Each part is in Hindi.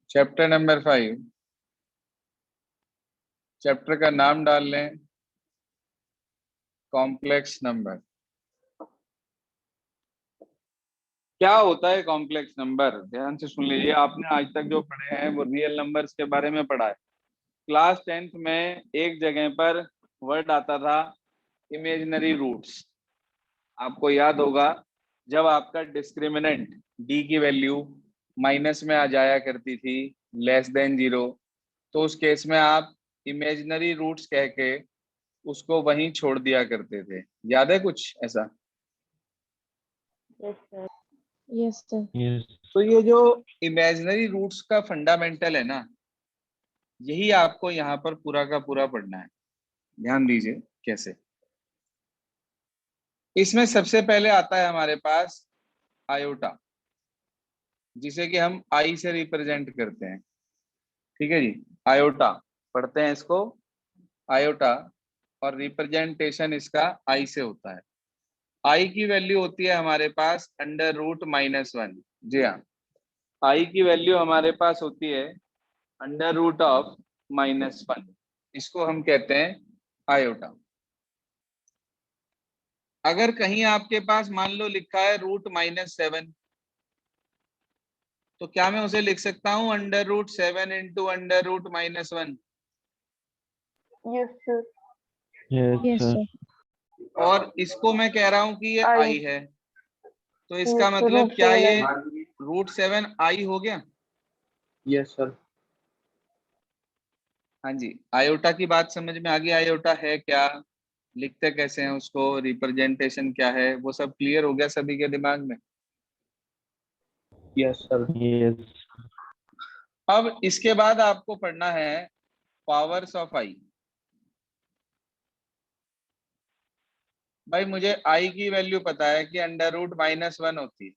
चैप्टर नंबर 5, चैप्टर का नाम डाल लें कॉम्प्लेक्स नंबर। क्या होता है कॉम्प्लेक्स नंबर? ध्यान से सुन लीजिए। आपने आज तक जो पढ़े हैं वो रियल नंबर्स के बारे में पढ़ा है। क्लास 10th में एक जगह पर वर्ड आता था इमेजिनरी रूट्स। आपको याद होगा जब आपका डिस्क्रिमिनेंट डी की वैल्यू माइनस में आ जाया करती थी, लेस देन 0, तो उस केस में आप इमेजिनरी रूट्स कह के उसको वहीं छोड़ दिया करते थे। याद है कुछ ऐसा? Yes sir. तो ये जो इमेजिनरी रूट्स का फंडामेंटल है ना, यही आपको यहाँ पर पूरा का पूरा पढ़ना है। ध्यान दीजिए कैसे। इसमें सबसे पहले आता है हमारे पास आयोटा, जिसे कि हम आई से रिप्रेजेंट करते हैं। ठीक है जी, आयोटा पढ़ते हैं इसको, आयोटा, और रिप्रेजेंटेशन इसका आई से होता है। आई की वैल्यू होती है हमारे पास √-1। जी हाँ, आई की वैल्यू हमारे पास होती है √-1। इसको हम कहते हैं आयोटा। अगर कहीं आपके पास मान लो लिखा है √-7, तो क्या मैं उसे लिख सकता हूँ √7 into √-1? Yes sir. Yes sir. और इसको मैं कह रहा हूं कि ये आई। आई है, तो इसका Yes, मतलब क्या √7 ये आई। √7 आई हो गया? Yes sir. हाँ जी, आयोटा की बात समझ में आ गई? आयोटा है क्या, लिखते कैसे हैं उसको, रिप्रेजेंटेशन क्या है, वो सब क्लियर हो गया सभी के दिमाग में? Yes sir. यस। अब इसके बाद आपको पढ़ना है पावर्स ऑफ आई। भाई मुझे आई की वैल्यू पता है कि √-1 होती है।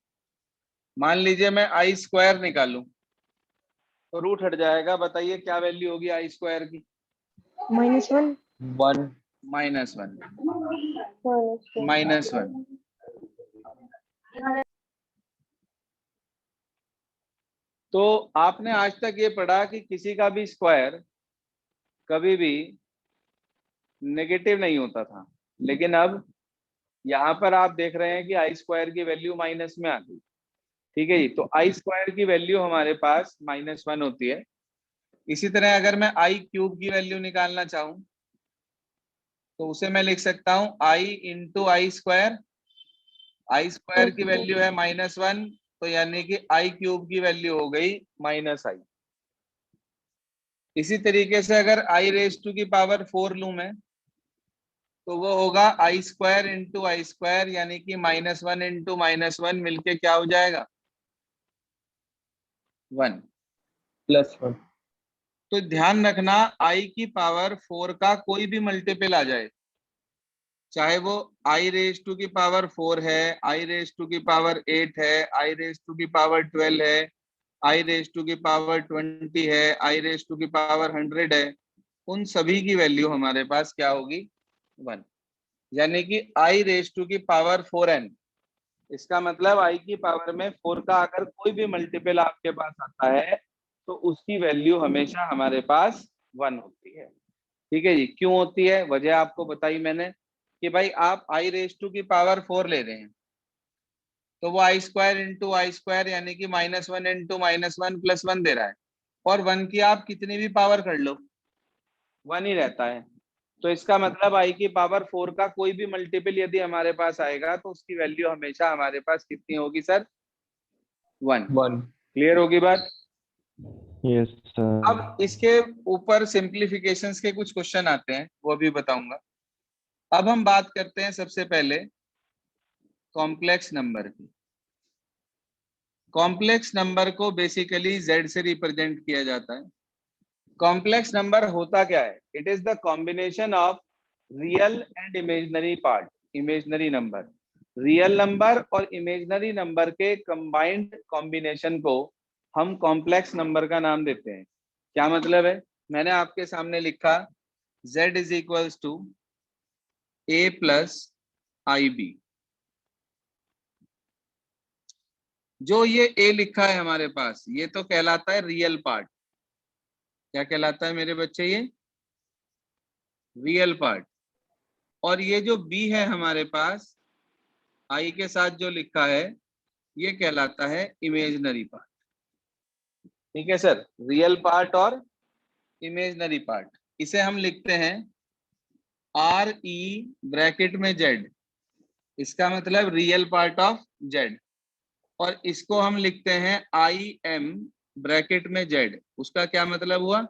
मान लीजिए मैं आई स्क्वायर निकालूं तो रूट हट जाएगा। बताइए क्या वैल्यू होगी आई स्क्वायर की? -1। 1। -1। -1। -1। तो आपने आज तक ये पढ़ा कि किसी का भी स्क्वायर कभी भी नेगेटिव नहीं होता था, लेकिन अब यहाँ पर आप देख रहे हैं कि आई स्क्वायर की वैल्यू माइनस में आ गई। ठीक है जी, तो आई स्क्वायर की वैल्यू हमारे पास -1 होती है। इसी तरह अगर मैं आई क्यूब की वैल्यू निकालना चाहूं तो उसे मैं लिख सकता हूं आई इंटू आई स्क्वायर। आई स्क्वायर की वैल्यू है -1, तो यानी कि आई क्यूब की वैल्यू हो गई -i। इसी तरीके से अगर i⁴ लूं मैं तो वो होगा आई स्क्वायर इंटू आई स्क्वायर, यानी कि -1 इंटू -1 मिलके क्या हो जाएगा? 1। +1। तो ध्यान रखना, आई की पावर 4 का कोई भी मल्टीपल आ जाए, चाहे वो i⁴ है, i⁴ है, i⁴ है, i⁴ है, i⁴ है, उन सभी की वैल्यू हमारे पास क्या होगी? 1। यानी कि i⁴n। इसका मतलब आई की पावर में 4 का अगर कोई भी मल्टीपल आपके पास आता है तो उसकी वैल्यू हमेशा हमारे पास 1 होती है। ठीक है जी, क्यों होती है? वजह आपको बताई मैंने कि भाई आप i⁴ ले रहे हैं तो वो आई स्क्वायर इंटू आई स्क्वायर यानी कि -1 इंटू -1 +1 दे रहा है, और 1 की आप कितनी भी पावर कर लो 1 ही रहता है। तो इसका मतलब आई की पावर 4 का कोई भी मल्टीपल यदि हमारे पास आएगा तो उसकी वैल्यू हमेशा हमारे पास कितनी होगी सर? 1। 1। क्लियर होगी बात? Yes sir. अब इसके ऊपर सिंप्लीफिकेशंस के कुछ क्वेश्चन आते हैं, वो भी बताऊंगा। अब हम बात करते हैं सबसे पहले कॉम्प्लेक्स नंबर की। कॉम्प्लेक्स नंबर को बेसिकली z से रिप्रेजेंट किया जाता है। कॉम्प्लेक्स नंबर होता क्या है? It is the combination of real and imaginary part. Imaginary number, real number और इमेजिनरी नंबर के कंबाइंड कॉम्बिनेशन को हम कॉम्प्लेक्स नंबर का नाम देते हैं। क्या मतलब है? मैंने आपके सामने लिखा z = a + ib। जो ये a लिखा है हमारे पास, ये तो कहलाता है रियल पार्ट। क्या कहलाता है मेरे बच्चे? ये रियल पार्ट। और ये जो b है हमारे पास i के साथ जो लिखा है, ये कहलाता है इमेजिनरी पार्ट। ठीक है सर, रियल पार्ट और इमेजिनरी पार्ट। इसे हम लिखते हैं आर ई ब्रैकेट में जेड, इसका मतलब रियल पार्ट ऑफ जेड। और इसको हम लिखते हैं आई एम ब्रैकेट में जेड, उसका क्या मतलब हुआ?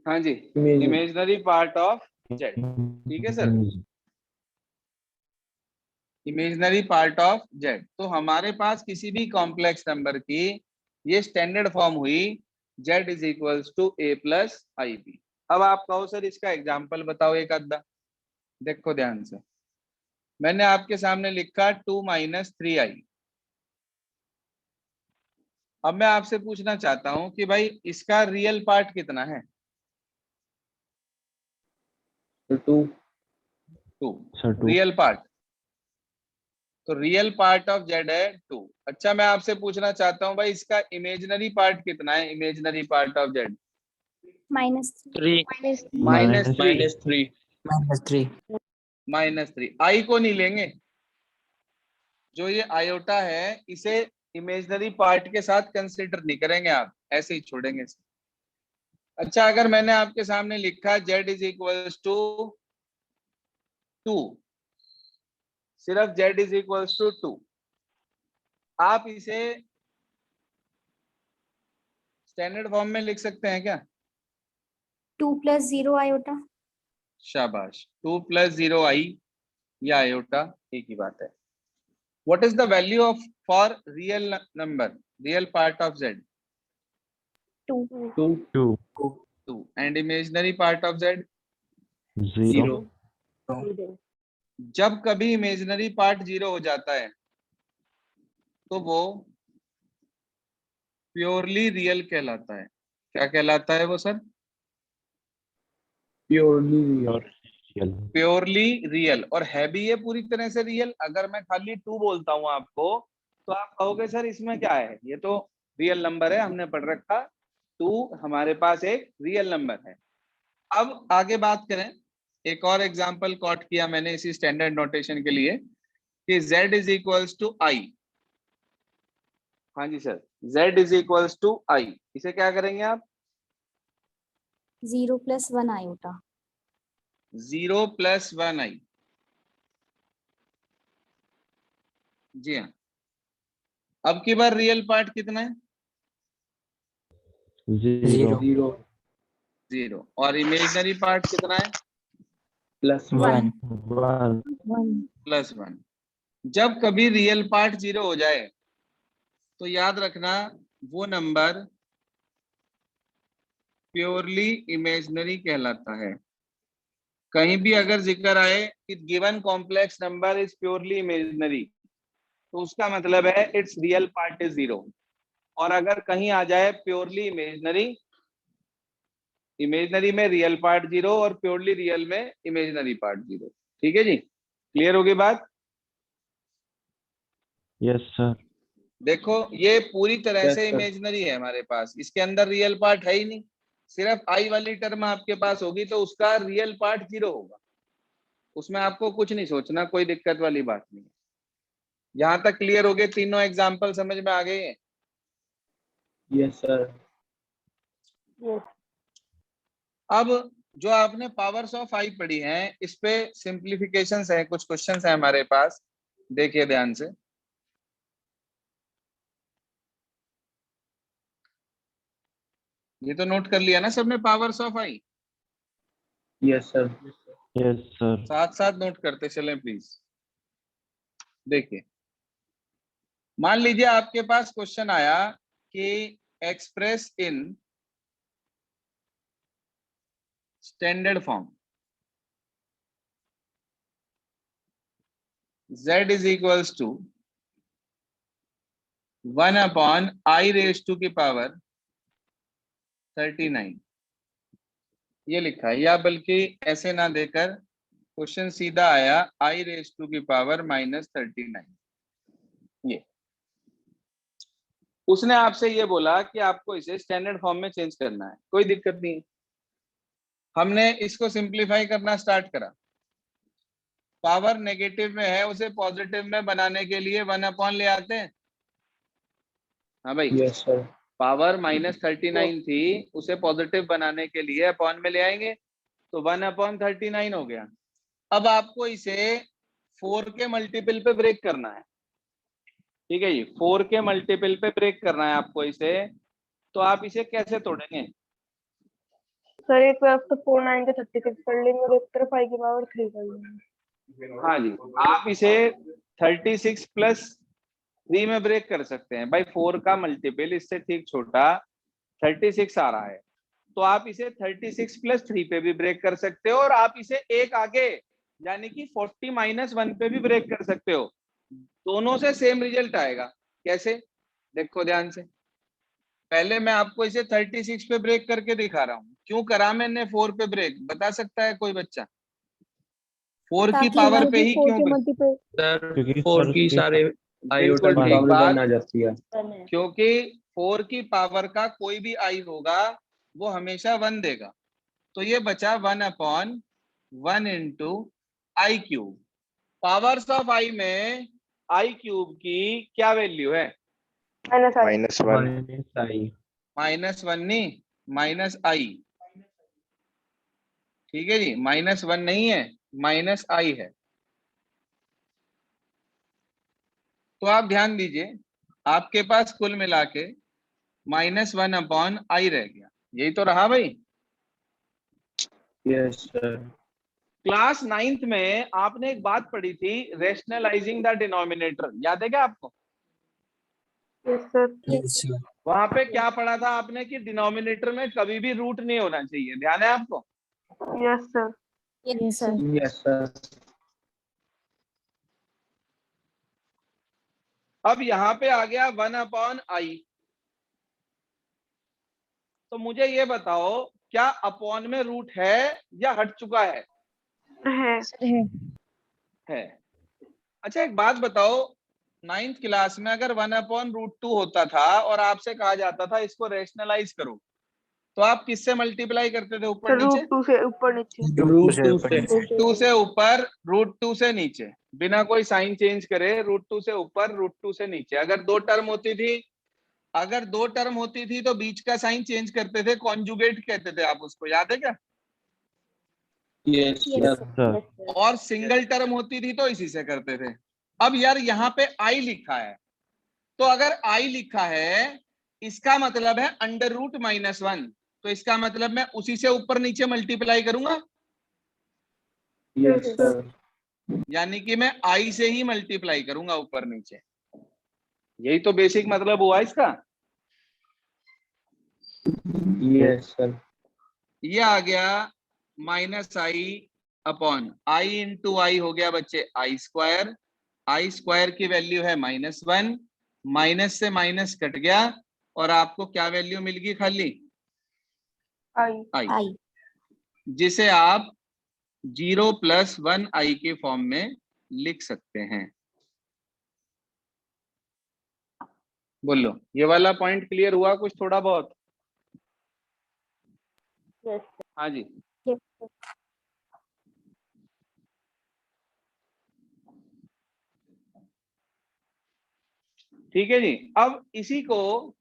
हाँ जी, इमेजिनरी पार्ट ऑफ जेड। ठीक है sir, imaginary part of Z. तो हमारे पास किसी भी कॉम्प्लेक्स नंबर की ये स्टैंडर्ड फॉर्म हुई z is equals to a plus I B. अब आप कहो सर इसका एग्जाम्पल बताओ एक आधा। देखो ध्यान से, मैंने आपके सामने लिखा 2 माइनस 3i। अब मैं आपसे पूछना चाहता हूं कि भाई इसका रियल पार्ट कितना है? 2 2 Sir, 2. Real part. तो रियल पार्ट ऑफ जेड है 2। अच्छा, मैं आपसे पूछना चाहता हूँ भाई इसका इमेजिनरी पार्ट कितना है? Imaginary part of Z -3 -3 -3। आई को नहीं लेंगे, जो ये आयोटा है इसे इमेजिनरी पार्ट के साथ कंसिडर नहीं करेंगे, आप ऐसे ही छोड़ेंगे इसे। अच्छा, अगर मैंने आपके सामने लिखा z इज इक्वल टू 2, सिर्फ z इज इक्वल टू 2, आप इसे स्टैंडर्ड फॉर्म में लिख सकते हैं क्या? 2 + 0 आयोटा। शाबाश, 2 + 0 आई या आयोटा एक ही बात है। What is the value of for real number, real part of z? 2 2. 2 and imaginary part of z? 0. जब कभी इमेजिनरी पार्ट 0 हो जाता है तो वो प्योरली रियल कहलाता है। क्या कहलाता है वो sir? Purely Real. Purely real. और है भी ये पूरी तरह से रियल। अगर मैं खाली 2 बोलता हूं आपको तो आप कहोगे सर इसमें क्या है, ये तो रियल नंबर है, हमने पढ़ रखा 2 हमारे पास एक रियल नंबर है। अब आगे बात करें, एक और एग्जांपल कॉट किया मैंने इसी स्टैंडर्ड नोटेशन के लिए कि z is equals to i. हाँ जी sir, z is equals to i, इसे क्या करेंगे आप? 0 + 1 आयोटा। 0 + 1 आई। जी हाँ। अब की बार रियल पार्ट कितना है? 0. 0। और इमेजिनरी पार्ट कितना है? +1 1. +1। जब कभी रियल पार्ट 0 हो जाए तो याद रखना वो नंबर प्योरली इमेजिनरी कहलाता है। कहीं भी अगर जिक्र आए कि given complex number is purely imaginary, तो उसका मतलब है इट्स रियल पार्ट इज 0। और अगर कहीं आ जाए प्योरली इमेजिनरी, इमेजिनरी में रियल पार्ट 0 और प्योरली रियल में इमेजिनरी पार्ट 0। ठीक है जी, क्लियर होगी बात? Yes, sir. देखो ये पूरी तरह Yes, से sir. इमेजिनरी है हमारे पास, इसके अंदर रियल पार्ट है ही नहीं। सिर्फ आई वाली टर्म आपके पास होगी तो उसका रियल पार्ट 0 होगा, उसमें आपको कुछ नहीं सोचना, कोई दिक्कत वाली बात नहीं है। यहाँ तक क्लियर हो गए? तीनों एग्जाम्पल समझ में आ गए हैं? Yes, sir. अब जो आपने पावर्स ऑफ आई पढ़ी हैं, इस पे सिंप्लीफिकेशंस है, कुछ क्वेश्चंस हैं हमारे पास, देखिए ध्यान से। ये तो नोट कर लिया ना सबने powers of I? Yes, sir. Yes, sir. साथ साथ नोट करते चलें प्लीज। देखिए, मान लीजिए आपके पास क्वेश्चन आया कि express in standard form z is equals to 1/i⁻³ 39, ये लिखा है। या बल्कि ऐसे ना देकर क्वेश्चन सीधा आया आई रेज टू की पावर -39। ये उसने आपसे ये बोला कि आपको इसे स्टैंडर्ड फॉर्म में चेंज करना है, कोई दिक्कत नहीं है। हमने इसको सिंप्लीफाई करना स्टार्ट करा। पावर नेगेटिव में है, उसे पॉजिटिव में बनाने के लिए 1 ले आते हैं। हाँ भाई, Yes, sir. पावर -39 थी, उसे पॉजिटिव बनाने के लिए अपॉन में ले आएंगे, तो 1/39 हो गया। अब आपको इसे 4 के मल्टीपल पे ब्रेक करना है, ठीक है जी, 4 के मल्टीपल पे ब्रेक करना है आपको इसे। तो आप इसे कैसे तोड़ेंगे? सर एक तरफ तो 4 9 के 36 कर लेंगे और एक तरफ आई की पावर 3 कर लेंगे। हाँ जी, आप इसे 36 प्लस 3 में ब्रेक कर सकते हैं भाई। 4 का मल्टीपल इससे ठीक छोटा 36 आ रहा है, तो आप इसे 36 प्लस 3 पे भी ब्रेक कर सकते हो, और आप इसे एक आगे यानी कि 40 - 1 पे भी ब्रेक कर सकते हो। दोनों से सेम रिजल्ट आएगा। कैसे? देखो ध्यान से। पहले मैं आपको इसे 36 पे ब्रेक करके दिखा रहा हूँ। क्यों करा मैंने 4 पे ब्रेक, बता सकता है कोई बच्चा? 4 की ताकि पावर पे क्योंकि ही 4 क्यों के ब्रेक? मल्टीपल सर क्योंकि 4 सर की के सारे आयोटा बिल्कुल की ठीक पावर बात। 1 आ जाती है। क्योंकि 4 की पावर का कोई भी आई होगा वो हमेशा 1 देगा। तो ये बचा 1/1 into i cube. Powers of i में आई क्यूब की क्या वैल्यू है? -1 -1 नहीं, माइनस आई। ठीक है जी, -1 नहीं है, माइनस आई है। तो आप ध्यान दीजिए, आपके पास कुल मिला के -1/आई रह गया। यही तो रहा भाई। Yes sir. क्लास 9th में आपने एक बात पढ़ी थी, रेशनलाइजिंग द डिनोमिनेटर, याद है क्या आपको? Yes sir. वहां पे क्या पढ़ा था आपने कि डिनोमिनेटर में कभी भी रूट नहीं होना चाहिए, ध्यान है आपको? Yes sir. Yes sir. Yes sir. अब यहाँ पे आ गया 1/आई। तो मुझे ये बताओ, क्या अपॉन में रूट है या हट चुका है? है। है। अच्छा एक बात बताओ, 9th क्लास में अगर 1/√2 होता था और आपसे कहा जाता था इसको रेशनलाइज करो, तो आप किससे मल्टीप्लाई करते थे, ऊपर नीचे? √2 से ऊपर नीचे। रूट 2 से √2 से ऊपर, √2 से नीचे, बिना कोई साइन चेंज करे। √2 से ऊपर, √2 से नीचे। अगर दो टर्म होती थी तो बीच का साइन चेंज करते थे, कॉन्जुगेट कहते थे आप उसको, याद है क्या? Yes yes sir. सर। और सिंगल टर्म होती थी तो इसी से करते थे। अब यार यहाँ पे आई लिखा है, तो अगर आई लिखा है इसका मतलब है √-1, तो इसका मतलब मैं उसी से ऊपर नीचे मल्टीप्लाई करूंगा, यस सर। यानी कि मैं आई से ही मल्टीप्लाई करूंगा ऊपर नीचे। यही तो बेसिक मतलब हुआ इसका। Yes sir. ये आ गया -i/आई इंटू आई हो गया बच्चे i²। i² की वैल्यू है -1, माइनस से माइनस कट गया और आपको क्या वैल्यू मिल गई? खाली आई। आई। जिसे आप 0 + 1i के फॉर्म में लिख सकते हैं। बोलो, ये वाला पॉइंट क्लियर हुआ कुछ थोड़ा बहुत? यस। हाँ जी। Yes sir. ठीक है जी। अब इसी को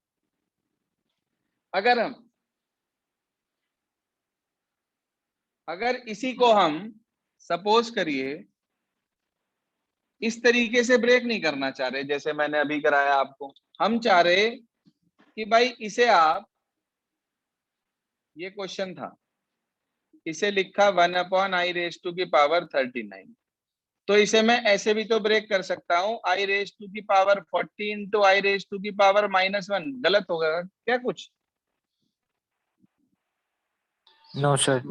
अगर इसी को हम सपोज करिए इस तरीके से ब्रेक नहीं करना चाह रहे जैसे मैंने अभी कराया आपको, हम चाह रहे कि भाई इसे आप, ये क्वेश्चन था, इसे लिखा 1/i⁻39, तो इसे मैं ऐसे भी तो ब्रेक कर सकता हूँ i⁻40 इंटू i⁻−1। गलत होगा क्या कुछ? No sir.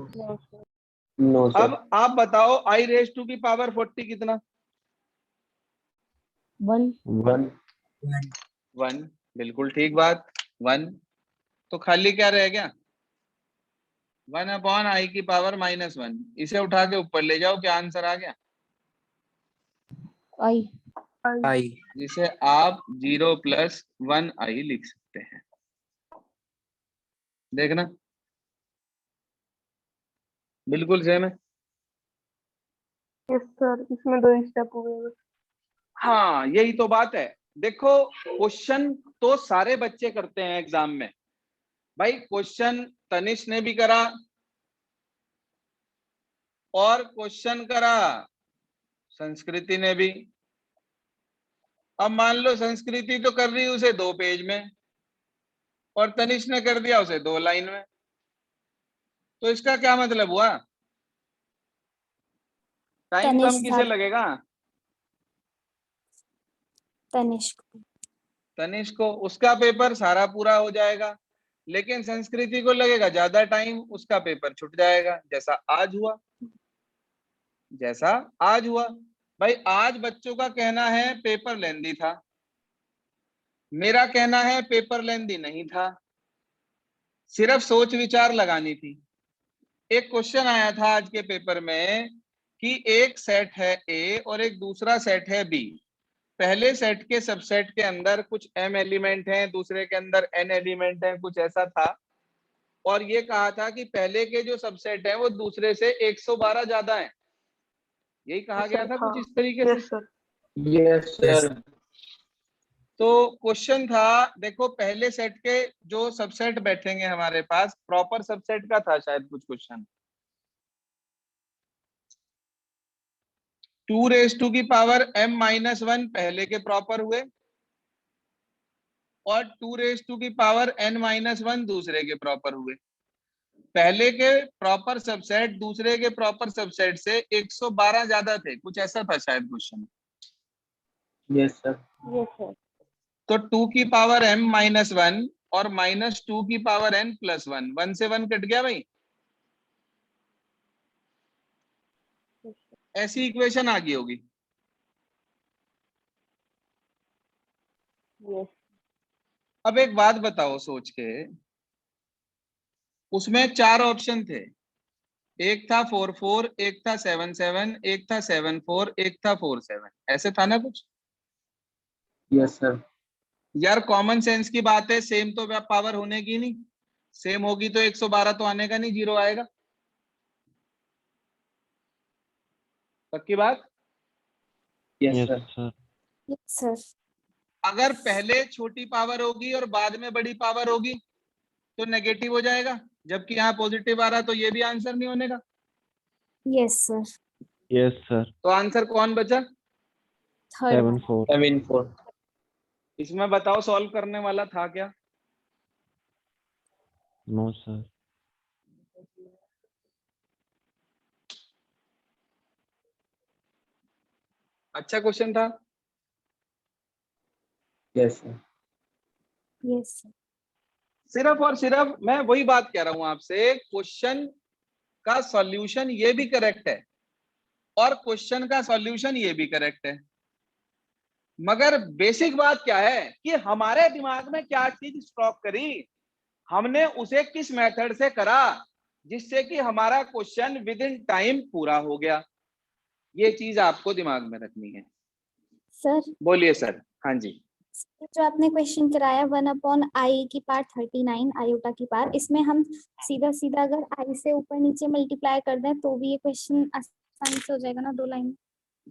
No sir. अब आप बताओ i⁻40 कितना? 1। 1। 1, बिल्कुल ठीक बात, 1। तो खाली क्या रह गया? 1/i की पावर -1, इसे उठा के ऊपर ले जाओ, क्या आंसर आ गया? आई। I. जिसे आप 0 + 1i लिख सकते हैं। देखना बिल्कुल सेम है। यस सर, इसमें 2 स्टेप हो गए बस। हाँ, यही तो बात है। देखो, क्वेश्चन तो सारे बच्चे करते हैं एग्जाम में भाई। क्वेश्चन तनिष ने भी करा और क्वेश्चन करा संस्कृति ने भी। अब मान लो संस्कृति तो कर रही उसे 2 पेज में और तनिष ने कर दिया उसे 2 लाइन में, तो इसका क्या मतलब हुआ? टाइम तनिष कम किसे लगेगा? तनिष्क। तनिष को। उसका पेपर सारा पूरा हो जाएगा, लेकिन संस्कृति को लगेगा ज्यादा टाइम, उसका पेपर छूट जाएगा, जैसा आज हुआ। जैसा आज हुआ भाई। आज बच्चों का कहना है पेपर लेंदी था, मेरा कहना है पेपर लेंदी नहीं था, सिर्फ सोच विचार लगानी थी। एक क्वेश्चन आया था आज के पेपर में कि एक सेट है ए और एक दूसरा सेट है बी। पहले सेट के सबसेट के अंदर कुछ m एलिमेंट हैं, दूसरे के अंदर n एलिमेंट हैं, कुछ ऐसा था। और ये कहा था कि पहले के जो सबसेट हैं वो दूसरे से 112 ज्यादा हैं। यही कहा गया था कुछ इस तरीके से। Yes sir. Yes, sir. तो क्वेश्चन था, देखो पहले सेट के जो सबसेट बैठेंगे हमारे पास, प्रॉपर सबसेट का था शायद कुछ क्वेश्चन। 2⁻m - 1 पहले के प्रॉपर हुए और 2⁻n - 1 दूसरे के प्रॉपर हुए। पहले के प्रॉपर सबसेट दूसरे के प्रॉपर सबसेट से 112 ज्यादा थे, कुछ ऐसा था शायद question. Yes, sir. Yes sir. तो 2⁻m - 1 और -2⁻n + 1, 1 से 1 कट गया भाई। ऐसी इक्वेशन आ गई होगी। यस। अब एक बात बताओ सोच के, उसमें 4 ऑप्शन थे। एक था 44, एक था 77, एक था 74, एक था 47, ऐसे था ना कुछ? Yes, sir. यार कॉमन सेंस की बात है, सेम तो पावर होने की नहीं। सेम होगी तो 112 तो आने का नहीं, 0 आएगा। पक्की बात? Yes, Yes, sir. sir. Yes sir. अगर पहले छोटी पावर होगी और बाद में बड़ी पावर होगी तो नेगेटिव हो जाएगा, जबकि यहाँ पॉजिटिव आ रहा, तो ये भी आंसर नहीं होने का। Yes sir. Yes, sir. तो आंसर कौन बचा? थर्ड 7-4. 7-4. इसमें बताओ सॉल्व करने वाला था क्या? No, sir. अच्छा क्वेश्चन था। Yes, sir. Yes sir. सिर्फ और सिर्फ मैं वही बात कह रहा हूं आपसे, क्वेश्चन का सॉल्यूशन ये भी करेक्ट है और क्वेश्चन का सॉल्यूशन ये भी करेक्ट है, मगर बेसिक बात क्या है कि हमारे दिमाग में क्या चीज स्टॉक करी, हमने उसे किस मेथड से करा जिससे कि हमारा क्वेश्चन विद इन टाइम पूरा हो गया। ये चीज आपको दिमाग में रखनी है। सर, बोलिए सर। हाँ जी। जो आपने क्वेश्चन कराया 1/i की पावर 39 आयोटा की पावर, इसमें हम सीधा सीधा अगर i से ऊपर नीचे मल्टीप्लाई कर दें तो भी ये क्वेश्चन आसानी से हो जाएगा ना, 2 लाइन।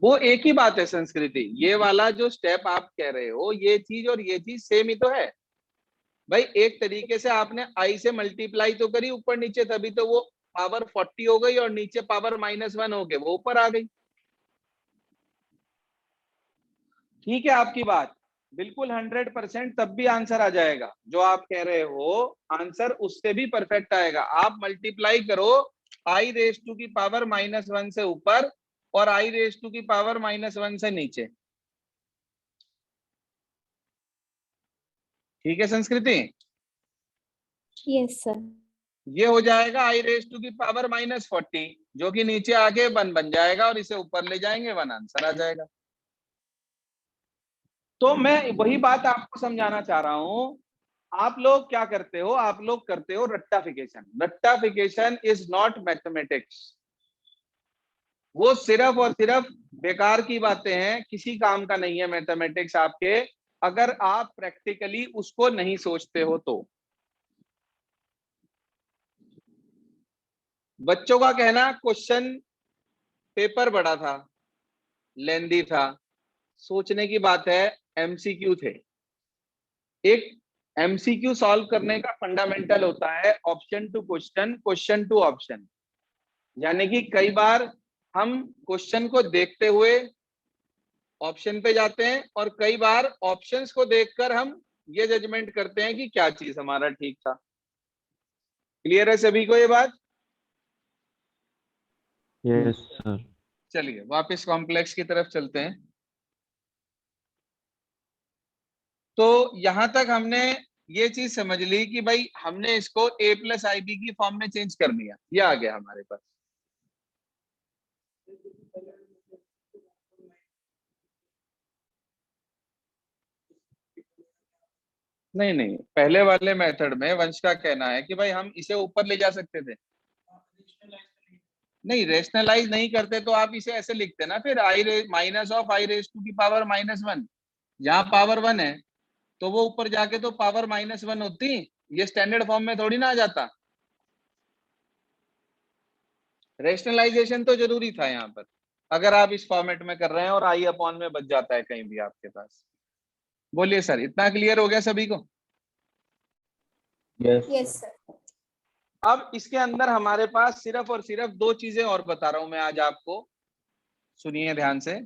वो एक ही बात है संस्कृति, ये वाला जो स्टेप आप कह रहे हो, ये चीज और ये चीज सेम ही तो है भाई। एक तरीके से आपने i से मल्टीप्लाई तो करी ऊपर नीचे, तभी तो वो पावर 40 हो गई और नीचे पावर -1 हो गए, वो ऊपर आ गई। ठीक है आपकी बात बिल्कुल 100%, तब भी आंसर आ जाएगा। जो आप कह रहे हो आंसर उससे भी परफेक्ट आएगा। आप मल्टीप्लाई करो i⁻⁻ की पावर -1 से ऊपर और i⁻⁻ की पावर -1 से नीचे। ठीक है संस्कृति? Yes sir. ये हो जाएगा i⁻⁻ की पावर -40, जो कि नीचे आके 1 बन जाएगा और इसे ऊपर ले जाएंगे 1 आंसर आ जाएगा। तो मैं वही बात आपको समझाना चाह रहा हूं आप लोग क्या करते हो, आप लोग करते हो रट्टाफिकेशन। रट्टाफिकेशन इज नॉट मैथमेटिक्स, वो सिर्फ और सिर्फ बेकार की बातें हैं, किसी काम का नहीं है मैथमेटिक्स आपके, अगर आप प्रैक्टिकली उसको नहीं सोचते हो तो। बच्चों का कहना क्वेश्चन पेपर बड़ा था, लेंदी था, सोचने की बात है, एमसीक्यू थे। एक एमसीक्यू सॉल्व करने का फंडामेंटल होता है option to question, question to option. यानी कि कई बार हम क्वेश्चन को देखते हुए ऑप्शन पे जाते हैं, और कई बार ऑप्शंस को देखकर हम ये जजमेंट करते हैं कि क्या चीज हमारा ठीक था। क्लियर है सभी को ये बात? Yes, sir. चलिए वापस कॉम्प्लेक्स की तरफ चलते हैं। तो यहां तक हमने ये चीज समझ ली कि भाई हमने इसको a प्लस आई बी की फॉर्म में चेंज कर लिया, ये आ गया हमारे पास। नहीं नहीं, पहले वाले मेथड में वंश का कहना है कि भाई हम इसे ऊपर ले जा सकते थे। नहीं, रेशनलाइज नहीं करते तो आप इसे ऐसे लिखते ना, फिर i minus of i raise to की पावर -1। जहां पावर 1 है तो वो ऊपर जाके तो पावर -1 होती, ये स्टैंडर्ड फॉर्म में थोड़ी ना आ जाता। रेशनलाइजेशन तो जरूरी था यहाँ पर, अगर आप इस फॉर्मेट में कर रहे हैं और आई अपॉन में बच जाता है कहीं भी आपके पास। बोलिए सर, इतना क्लियर हो गया सभी को? Yes. Yes sir. अब इसके अंदर हमारे पास सिर्फ और सिर्फ दो चीजें और बता रहा हूं मैं आज आपको, सुनिए ध्यान से।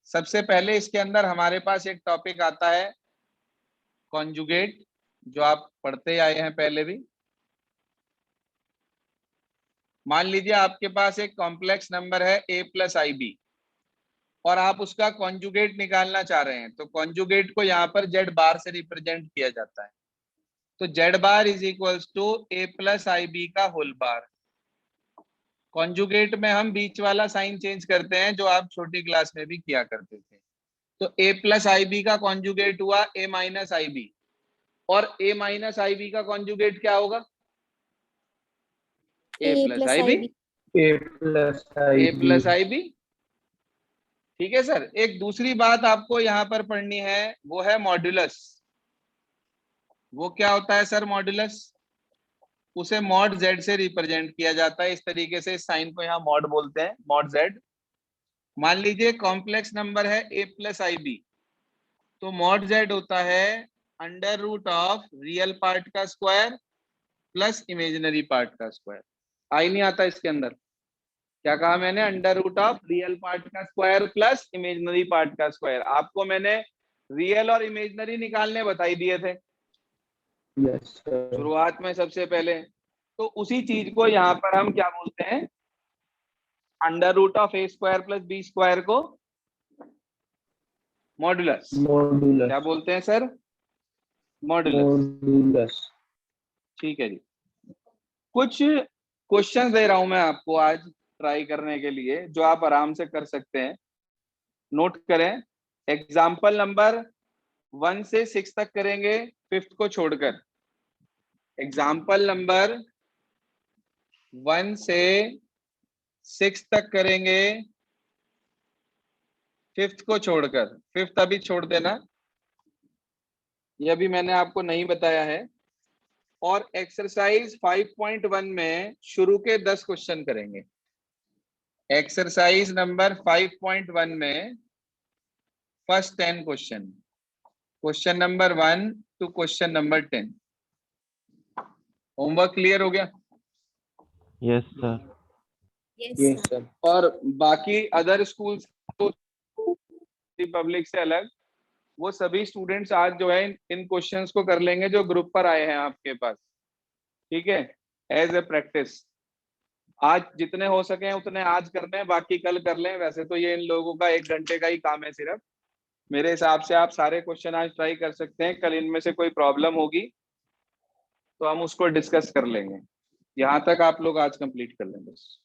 सबसे पहले इसके अंदर हमारे पास एक टॉपिक आता है कॉन्जुगेट, जो आप पढ़ते आए हैं पहले भी। मान लीजिए आपके पास एक कॉम्प्लेक्स नंबर है a प्लस आई बी, और आप उसका कॉन्जुगेट निकालना चाह रहे हैं, तो कॉन्जुगेट को यहाँ पर z बार से रिप्रेजेंट किया जाता है। तो z bar is equals to a plus I B का होल बार। कॉन्जुगेट में हम बीच वाला साइन चेंज करते हैं, जो आप छोटी क्लास में भी किया करते थे। तो a प्लस आई बी का कॉन्जुगेट हुआ a माइनस आई बी, और a माइनस आई बी का कॉन्जुगेट क्या होगा? a plus I B, A plus a IB. Plus I B. ठीक है सर। एक दूसरी बात आपको यहाँ पर पढ़नी है, वो है मॉड्यूलस। वो क्या होता है सर मॉड्यूलस? उसे मॉड z से रिप्रेजेंट किया जाता है, इस तरीके से, इस साइन को यहाँ मॉड बोलते हैं, मॉड z। मान लीजिए कॉम्प्लेक्स नंबर है a प्लस आई बी, तो मॉड z होता है under root of real part का स्क्वायर प्लस इमेजिनरी पार्ट का स्क्वायर। आई नहीं आता इसके अंदर? क्या कहा मैंने? Under root of real part का स्क्वायर प्लस इमेजिनरी पार्ट का स्क्वायर। आपको मैंने रियल और इमेजिनरी निकालने बताई दिए थे Yes, sir. शुरुआत में सबसे पहले। तो उसी चीज को यहाँ पर हम क्या बोलते हैं? Under root of a square plus B square को मॉड्यूलस। Modulus. क्या बोलते हैं सर? मॉड्यूलस। Modulus. ठीक है जी। कुछ क्वेश्चन दे रहा हूं मैं आपको आज ट्राई करने के लिए, जो आप आराम से कर सकते हैं। नोट करें, एग्जाम्पल नंबर 1 से 6 तक करेंगे, 5th को छोड़कर। एग्जाम्पल नंबर 1 से 6 तक करेंगे, 5th को छोड़कर। 5th अभी छोड़ देना, यह भी मैंने आपको नहीं बताया है। और एक्सरसाइज 5.1 में शुरू के 10 क्वेश्चन करेंगे। एक्सरसाइज नंबर 5.1 में first 10 question, question number 1 to question number 10। Homework clear हो गया? Yes, sir. Yes, sir. और बाकी अदर स्कूल्स पब्लिक से अलग, वो सभी स्टूडेंट्स आज जो है इन क्वेश्चंस को कर लेंगे जो ग्रुप पर आए हैं आपके पास। ठीक है, एज ए प्रैक्टिस। आज जितने हो सके उतने आज कर लें, बाकी कल कर लें। वैसे तो ये इन लोगों का 1 घंटे का ही काम है सिर्फ। मेरे हिसाब से आप सारे क्वेश्चन आज ट्राई कर सकते हैं। कल इनमें से कोई प्रॉब्लम होगी तो हम उसको डिस्कस कर लेंगे। यहाँ तक आप लोग आज कंप्लीट कर लें बस।